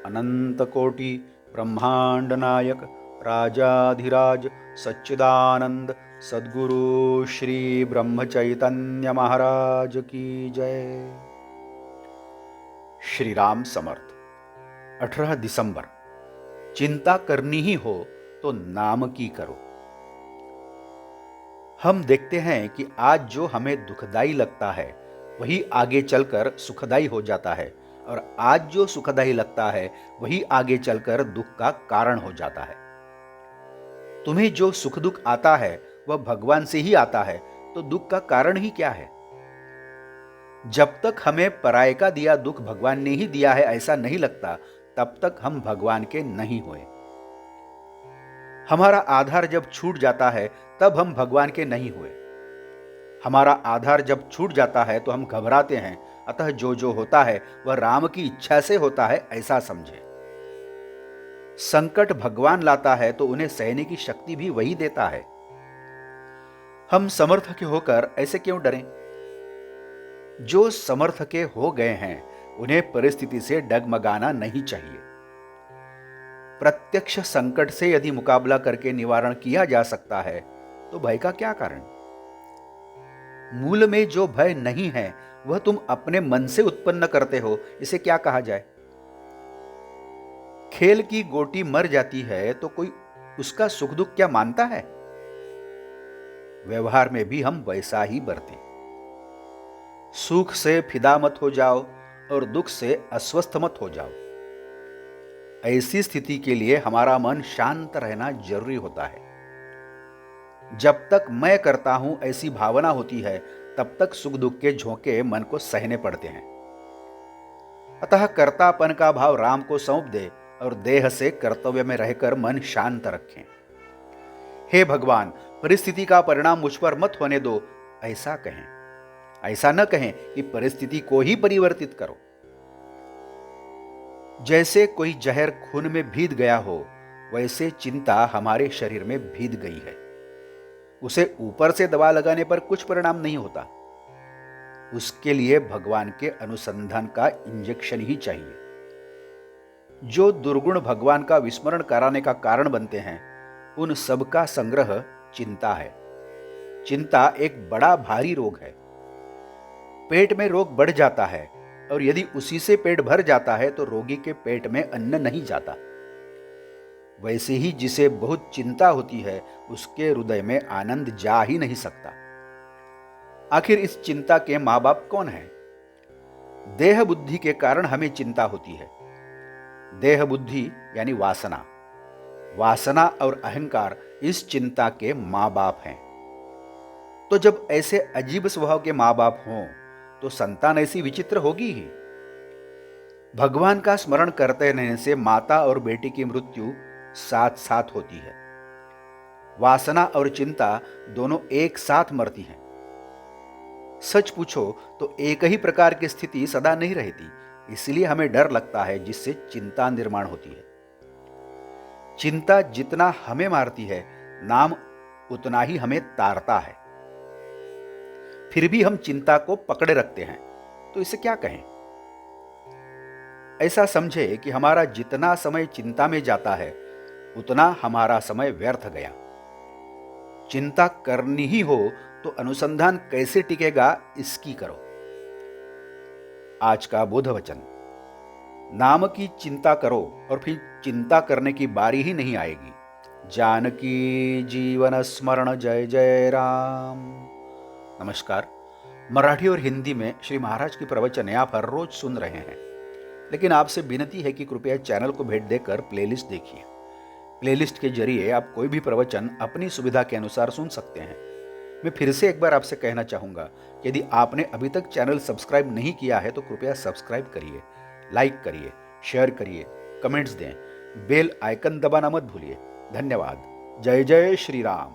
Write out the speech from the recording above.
अनंत कोटि ब्रह्मांड नायक राजाधिराज सच्चिदानंद सद्गुरु श्री ब्रह्म चैतन्य महाराज की जय। श्री राम समर्थ। 18 दिसंबर। चिंता करनी ही हो तो नाम की करो। हम देखते हैं कि आज जो हमें दुखदाई लगता है वही आगे चलकर सुखदाई हो जाता है, और आज जो सुखदाई लगता है वही आगे चलकर दुख का कारण हो जाता है। तुम्हें जो सुख दुख आता है वह भगवान से ही आता है, तो दुख का कारण ही क्या है? जब तक हमें पराये का दिया दुख भगवान ने ही दिया है ऐसा नहीं लगता, तब तक हम भगवान के नहीं हुए। हमारा आधार जब छूट जाता है तब हम भगवान के नहीं हुए। हमारा आधार जब छूट जाता है तो हम घबराते हैं, अतः जो जो होता है वह राम की इच्छा से होता है ऐसा समझे। संकट भगवान लाता है तो उन्हें सहने की शक्ति भी वही देता है। हम समर्थ के होकर ऐसे क्यों डरें? जो समर्थ के हो गए हैं उन्हें परिस्थिति से डगमगाना नहीं चाहिए। प्रत्यक्ष संकट से यदि मुकाबला करके निवारण किया जा सकता है तो भय का क्या कारण? मूल में जो भय नहीं है वह तुम अपने मन से उत्पन्न करते हो, इसे क्या कहा जाए? खेल की गोटी मर जाती है तो कोई उसका सुख दुख क्या मानता है? व्यवहार में भी हम वैसा ही बरतें। सुख से फिदा मत हो जाओ और दुख से अस्वस्थ मत हो जाओ। ऐसी स्थिति के लिए हमारा मन शांत रहना जरूरी होता है। जब तक मैं करता हूं ऐसी भावना होती है तब तक सुख दुख के झोंके मन को सहने पड़ते हैं। अतः कर्तापन का भाव राम को सौंप दे और देह से कर्तव्य में रहकर मन शांत रखें। हे भगवान, परिस्थिति का परिणाम मुझ पर मत होने दो, ऐसा कहें। ऐसा न कहें कि परिस्थिति को ही परिवर्तित करो। जैसे कोई जहर खून में भीग गया हो, वैसे चिंता हमारे शरीर में भीग गई है। उसे ऊपर से दवा लगाने पर कुछ परिणाम नहीं होता। उसके लिए भगवान के अनुसंधान का इंजेक्शन ही चाहिए। जो दुर्गुण भगवान का विस्मरण कराने का कारण बनते हैं, उन सब का संग्रह चिंता है। चिंता एक बड़ा भारी रोग है। पेट में रोग बढ़ जाता है, और यदि उसी से पेट भर जाता है तो रोगी के पेट में अन्न नहीं जाता। वैसे ही जिसे बहुत चिंता होती है उसके हृदय में आनंद जा ही नहीं सकता। आखिर इस चिंता के मां बाप कौन है? देह बुद्धि के कारण हमें चिंता होती है। देह बुद्धि यानी वासना, वासना और अहंकार इस चिंता के मां बाप हैं। तो जब ऐसे अजीब स्वभाव के मां बाप हों तो संतान ऐसी विचित्र होगी ही। भगवान का स्मरण करते रहने से माता और बेटी की मृत्यु साथ साथ होती है। वासना और चिंता दोनों एक साथ मरती हैं। सच पूछो तो एक ही प्रकार की स्थिति सदा नहीं रहती, इसलिए हमें डर लगता है, जिससे चिंता निर्माण होती है। चिंता जितना हमें मारती है, नाम उतना ही हमें तारता है। फिर भी हम चिंता को पकड़े रखते हैं, तो इसे क्या कहें? ऐसा समझे कि हमारा जितना समय चिंता में जाता है उतना हमारा समय व्यर्थ गया। चिंता करनी ही हो तो अनुसंधान कैसे टिकेगा, इसकी करो। आज का बोध वचन: नाम की चिंता करो और फिर चिंता करने की बारी ही नहीं आएगी। जानकी जीवन स्मरण जय जय राम। नमस्कार। मराठी और हिंदी में श्री महाराज की प्रवचन आप हर रोज सुन रहे हैं, लेकिन आपसे विनती है कि कृपया चैनल को भेंट देकर प्लेलिस्ट देखिए। प्लेलिस्ट के जरिए आप कोई भी प्रवचन अपनी सुविधा के अनुसार सुन सकते हैं। मैं फिर से एक बार आपसे कहना चाहूँगा कि यदि आपने अभी तक चैनल सब्सक्राइब नहीं किया है तो कृपया सब्सक्राइब करिए, लाइक करिए, शेयर करिए, कमेंट्स दें, बेल आइकन दबाना मत भूलिए। धन्यवाद। जय जय श्री राम।